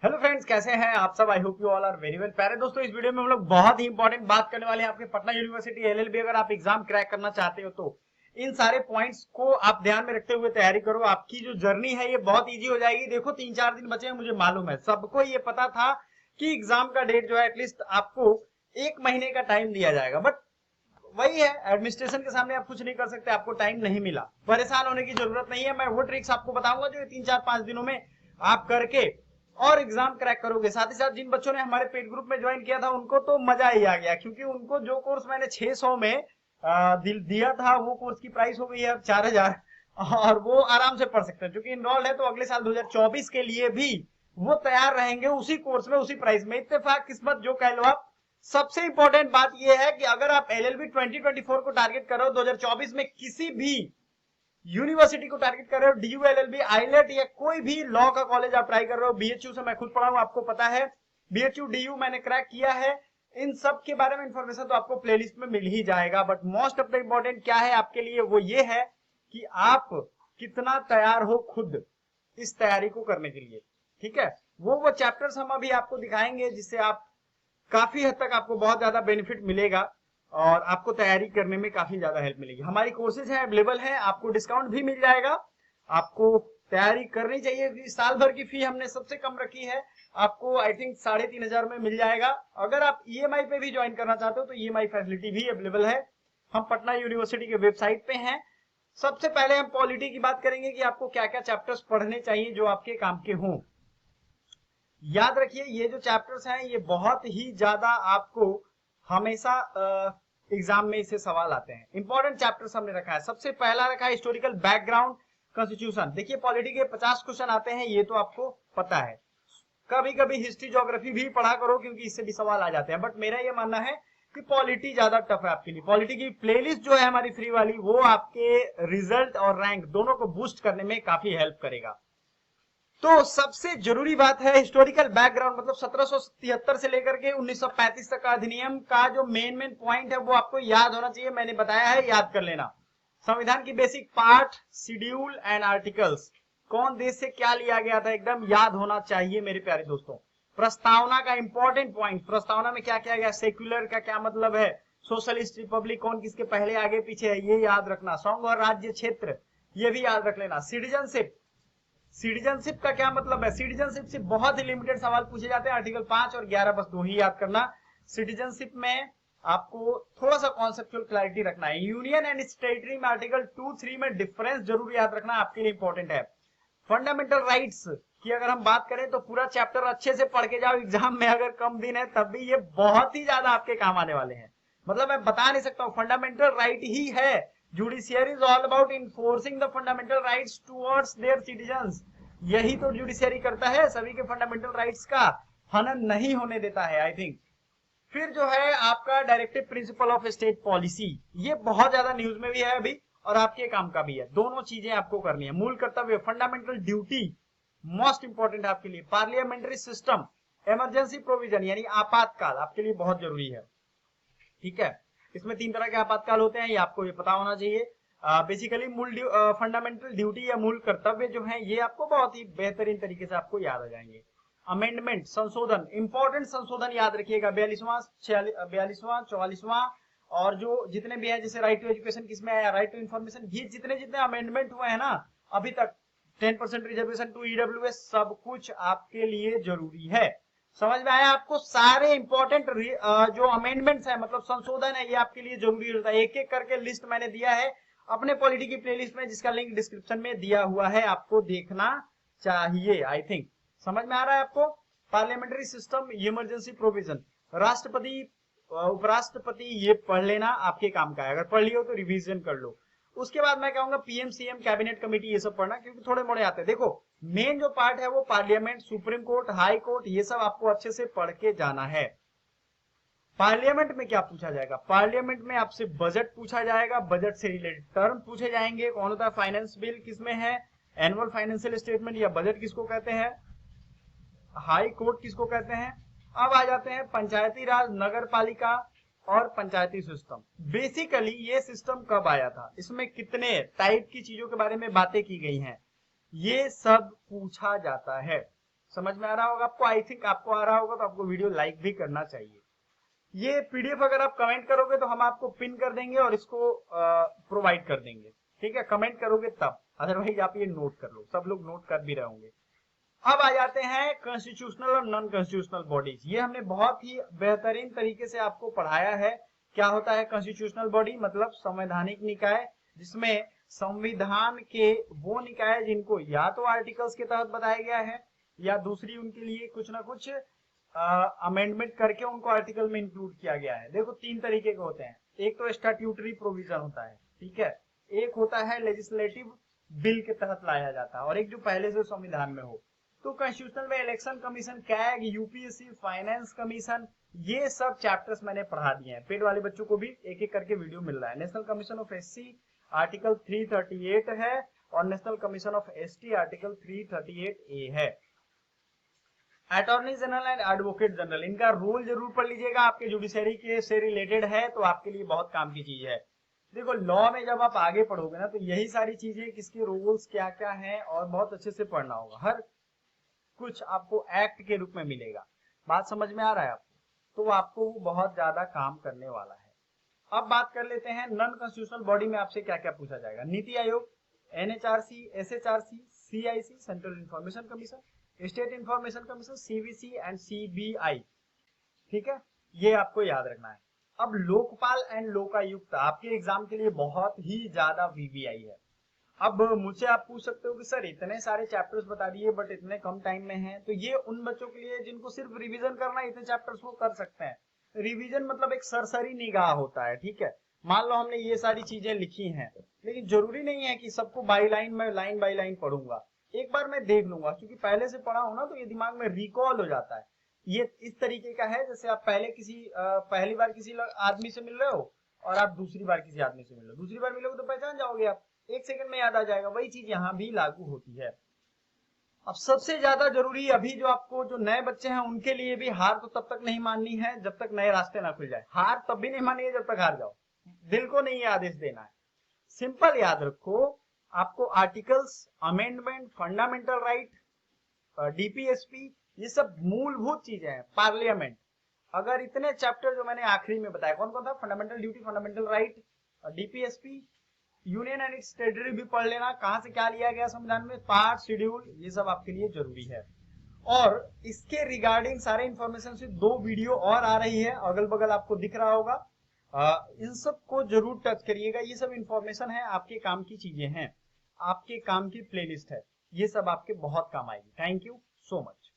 Hello friends, कैसे हैं आप सब। I hope you all are very well. प्यारे दोस्तों, इस वीडियो में हम लोग बहुत ही इंपॉर्टेंट बात करने वाले हैं आपके पटना यूनिवर्सिटी एलएलबी। अगर आप एग्जाम क्रैक करना चाहते हो तो इन सारे पॉइंट्स को आप ध्यान में रखते हुए तैयारी करो। आपकी जो जर्नी है ये बहुत इजी हो जाएगी। देखो 3-4 दिन बचे हैं, मुझे मालूम है, सबको ये पता था कि एग्जाम का डेट जो है एटलीस्ट आपको 1 महीने का टाइम दिया जाएगा, बट वही है, एडमिनिस्ट्रेशन के सामने आप कुछ नहीं कर सकते, आपको टाइम नहीं मिला। परेशान होने की जरूरत नहीं है, मैं वो ट्रिक्स आपको बताऊंगा जो 3-4-5 दिनों में आप करके और एग्जाम क्रैक करोगे। साथ ही साथ जिन बच्चों ने हमारे पेड ग्रुप में ज्वाइन किया था उनको तो मजा ही आ गया, क्योंकि उनको जो कोर्स मैंने 600 में दिया था वो कोर्स की प्राइस हो गई है अब 4000, और वो आराम से पढ़ सकते हैं। क्योंकि इनरोल्ड है तो अगले साल 2024 के लिए भी वो तैयार रहेंगे उसी कोर्स में, उसी प्राइस में। इत्तेफाक किस्मत जो कह लो आप। सबसे इंपॉर्टेंट बात यह है कि अगर आप एलएलबी 2024 को टारगेट कर रहे हो, 2024 में किसी भी यूनिवर्सिटी को टारगेट कर रहे हो, डीयू, एलएलबी, आईलेट या कोई भी लॉ का कॉलेज आप ट्राई कर रहे हो, बीएचयू से मैं खुद पढ़ा हूं, आपको पता है, बीएचयू, डीयू मैंने क्रैक किया है। इन सब के बारे में इंफॉर्मेशन तो आपको प्लेलिस्ट में मिल ही जाएगा, but most of the important क्या है आपके लिए, वो ये है कि आप कितना तैयार हो खुद इस तैयारी को करने के लिए। ठीक है, वो चैप्टर्स हम अभी आपको दिखाएंगे जिससे आप काफी हद तक आपको बहुत ज्यादा बेनिफिट मिलेगा और आपको तैयारी करने में काफी ज्यादा हेल्प मिलेगी। हमारी कोर्सेज हैं, अवेलेबल हैं, आपको डिस्काउंट भी मिल जाएगा। आपको तैयारी करनी चाहिए। साल भर की फी हमने सबसे कम रखी है, आपको आई थिंक 3500 में मिल जाएगा। अगर आप ईएमआई पे भी ज्वाइन करना चाहते हो तो ईएमआई फैसिलिटी भी अवेलेबल है। हम पटना यूनिवर्सिटी के वेबसाइट पे हैं। सबसे पहले हम पॉलिटी की बात करेंगे कि आपको क्या क्या चैप्टर्स पढ़ने चाहिए जो आपके काम के हों। याद रखिए, ये जो चैप्टर्स हैं ये बहुत ही ज्यादा आपको हमेशा एग्जाम में इसे सवाल आते हैं। इंपॉर्टेंट चैप्टर्स हमने रखा है। सबसे पहला रखा है हिस्टोरिकल बैकग्राउंड, कॉन्स्टिट्यूशन। देखिए पॉलिटी के 50 क्वेश्चन आते हैं, ये तो आपको पता है। कभी कभी हिस्ट्री, ज्योग्राफी भी पढ़ा करो क्योंकि इससे भी सवाल आ जाते हैं, बट मेरा ये मानना है कि पॉलिटी ज्यादा टफ है आपके लिए। पॉलिटी की प्लेलिस्ट जो है हमारी फ्री वाली, वो आपके रिजल्ट और रैंक दोनों को बूस्ट करने में काफी हेल्प करेगा। तो सबसे जरूरी बात है हिस्टोरिकल बैकग्राउंड, मतलब 1773 से लेकर के 1935 तक का अधिनियम का जो मेन पॉइंट है वो आपको याद होना चाहिए। मैंने बताया है, याद कर लेना। संविधान की basic part, schedule and articles, कौन देश से क्या लिया गया था, एकदम याद होना चाहिए मेरे प्यारे दोस्तों। प्रस्तावना का इंपॉर्टेंट पॉइंट, प्रस्तावना में क्या किया गया, सेक्युलर का क्या मतलब है, सोशलिस्ट रिपब्लिक कौन किसके पहले आगे पीछे है, ये याद रखना। संघ और राज्य क्षेत्र, ये भी याद रख लेना। सिटीजनशिप, सिटीजनशिप का क्या मतलब है, सिटीजनशिप से बहुत ही लिमिटेड सवाल पूछे जाते हैं। आर्टिकल 5 और 11 बस दो ही याद करना। सिटीजनशिप में आपको थोड़ा सा कॉन्सेप्चुअल क्लैरिटी रखना है। यूनियन एंड टेरिटरी में आर्टिकल 2-3 में डिफरेंस जरूर याद रखना, आपके लिए इंपॉर्टेंट है। फंडामेंटल राइट्स की अगर हम बात करें तो पूरा चैप्टर अच्छे से पढ़ के जाओ, एग्जाम में अगर कम दिन है तब भी ये बहुत ही ज्यादा आपके काम आने वाले हैं। मतलब मैं बता नहीं सकता हूँ, फंडामेंटल राइट ही है। Judiciary is all about enforcing the fundamental rights towards their citizens. यही तो जुडिशियरी करता है, सभी के फंडामेंटल राइट्स का हनन नहीं होने देता है, आई थिंक। फिर जो है आपका directive principle of state policy, ये बहुत ज्यादा न्यूज में भी है अभी और आपके काम का भी है। दोनों चीजें आपको करनी है। मूल कर्तव्य, फंडामेंटल ड्यूटी, मोस्ट इंपॉर्टेंट है आपके लिए। पार्लियामेंट्री सिस्टम, इमरजेंसी प्रोविजन यानी आपातकाल, आपके लिए बहुत जरूरी है। ठीक है, इसमें 3 तरह के आपातकाल होते हैं, ये आपको ये पता होना चाहिए। बेसिकली मूल फंडामेंटल ड्यूटी या मूल कर्तव्य जो है ये आपको बहुत ही बेहतरीन तरीके से आपको याद आ जाएंगे। अमेंडमेंट, संशोधन, इंपॉर्टेंट संशोधन याद रखिएगा। 42वां, 44वां और जो जितने भी है, जैसे राइट टू एजुकेशन किसमें आया, राइट टू इन्फॉर्मेशन, ये जितने जितने अमेंडमेंट हुए हैं ना अभी तक, 10% रिजर्वेशन टू ईडब्ल्यूएस, सब कुछ आपके लिए जरूरी है। समझ में आया आपको। सारे इंपॉर्टेंट जो अमेंडमेंट्स है, मतलब संशोधन है, ये आपके लिए जरूरी होता है। एक एक करके लिस्ट मैंने दिया है अपने पॉलिटी की प्लेलिस्ट में, जिसका लिंक डिस्क्रिप्शन में दिया हुआ है, आपको देखना चाहिए। आई थिंक समझ में आ रहा है आपको। पार्लियामेंट्री सिस्टम, इमरजेंसी प्रोविजन, राष्ट्रपति, उपराष्ट्रपति, ये पढ़ लेना, आपके काम का है। अगर पढ़ लियो तो रिवीजन कर लो। उसके बाद मैं कहूंगा पीएम सीएम, कैबिनेट कमेटी, ये सब पढ़ना, क्योंकि थोड़े मोड़े आते हैं। देखो मेन जो पार्ट है वो parliament, supreme court, high court, ये सब आपको अच्छे से पढ़ के जाना है। पार्लियामेंट में क्या पूछा जाएगा, पार्लियामेंट में आपसे बजट पूछा जाएगा, बजट से रिलेटेड टर्म पूछे जाएंगे। कौन होता है फाइनेंस बिल, किसमें है, एनुअल फाइनेंशियल स्टेटमेंट या बजट किसको कहते हैं, हाई कोर्ट किसको कहते हैं। अब आ जाते हैं पंचायती राज, नगर पालिका और पंचायती सिस्टम। बेसिकली ये सिस्टम कब आया था, इसमें कितने टाइप की चीजों के बारे में बातें की गई हैं, ये सब पूछा जाता है। समझ में आ रहा होगा आपको, आई थिंक आपको आ रहा होगा, तो आपको वीडियो लाइक भी करना चाहिए। ये पीडीएफ अगर आप कमेंट करोगे तो हम आपको पिन कर देंगे और इसको प्रोवाइड कर देंगे, ठीक है, कमेंट करोगे तब, अदरवाइज आप ये नोट कर लो, सब लोग नोट कर भी रहे होंगे। अब आ जाते हैं कॉन्स्टिट्यूशनल और नॉन कॉन्स्टिट्यूशनल बॉडीज। ये हमने बहुत ही बेहतरीन तरीके से आपको पढ़ाया है। क्या होता है कॉन्स्टिट्यूशनल बॉडी, मतलब संवैधानिक निकाय, जिसमें संविधान के वो निकाय जिनको या तो आर्टिकल्स के तहत बताया गया है या दूसरी उनके लिए कुछ ना कुछ अमेंडमेंट करके उनको आर्टिकल में इंक्लूड किया गया है। देखो 3 तरीके के होते हैं, एक तो स्टैट्यूटरी प्रोविजन होता है, ठीक है, एक होता है लेजिस्लेटिव बिल के तहत लाया जाता है, और एक जो पहले से संविधान में हो। तो कॉन्स्टिट्यूशनल में election commission, CAG, UPSC, finance commission, ये सब चैप्टर्स मैंने पढ़ा दिए हैं। पेड वाले बच्चों को भी एक एक करके वीडियो मिल रहा है। National commission of SC article 338 है और national commission of ST article 338A है। Attorney general and advocate general, इनका रोल जरूर पढ़ लीजिएगा, आपके जुडिशरी के से रिलेटेड है तो आपके लिए बहुत काम की चीज है। देखो लॉ में जब आप आगे पढ़ोगे ना तो यही सारी चीजें, किसके रोल्स क्या क्या हैं, और बहुत अच्छे से पढ़ना होगा। हर कुछ आपको एक्ट के रूप में मिलेगा। बात समझ में आ रहा है आपको? तो आपको बहुत ज्यादा काम करने वाला है। अब बात कर लेते हैं नॉन कॉन्स्टिट्यूशनल बॉडी में आपसे क्या क्या पूछा जाएगा। NITI Aayog, NHRC, SHRC, CIC central information commission, state information commission, CVC and CBI, ठीक है, ये आपको याद रखना है। अब लोकपाल एंड लोकायुक्त आपके एग्जाम के लिए बहुत ही ज्यादा वीवीआई है। अब मुझसे आप पूछ सकते हो कि सर इतने सारे चैप्टर्स बता दिए बट इतने कम टाइम में हैं, तो ये उन बच्चों के लिए जिनको सिर्फ रिवीजन करना है, इतने चैप्टर्स वो कर सकते हैं। रिवीजन मतलब एक सरसरी निगाह होता है, ठीक है। मान लो हमने ये सारी चीजें लिखी हैं, लेकिन जरूरी नहीं है कि सबको बाई लाइन में लाइन बाई लाइन पढ़ूंगा, एक बार मैं देख लूंगा, क्योंकि पहले से पढ़ा हो ना तो ये दिमाग में रिकॉल हो जाता है। ये इस तरीके का है जैसे आप पहली बार किसी आदमी से मिल रहे हो और आप दूसरी बार किसी आदमी से मिल रहे हो, दूसरी बार मिलोगे तो पहचान जाओगे आप, 1 सेकंड में याद आ जाएगा। वही चीज यहाँ भी लागू होती है। अब सबसे ज्यादा जरूरी अभी जो आपको जो नए बच्चे हैं उनके लिए भी, हार तो तब तक नहीं माननी है जब तक नए रास्ते ना खुल जाए। हार तब भी नहीं माननी है जब तक हार जाओ, दिल को नहीं आदेश देना है। सिंपल याद रखो, आपको articles, amendment, fundamental right, DPSP, ये सब मूलभूत चीजें हैं। पार्लियामेंट, अगर इतने चैप्टर जो मैंने आखिरी में बताया, कौन कौन था, fundamental duty, fundamental right, DPSP, union and it's territory भी पढ़ लेना, कहां से क्या लिया गया संविधान में, पार्ट, शेड्यूल, ये सब आपके लिए जरूरी है। और इसके रिगार्डिंग सारे इंफॉर्मेशन से 2 वीडियो और आ रही है, अगल बगल आपको दिख रहा होगा, इन सब को जरूर टच करिएगा। ये सब इंफॉर्मेशन है, आपके काम की चीजें हैं, आपके काम की प्लेलिस्ट है, ये सब आपके बहुत काम आएगी। Thank you so much.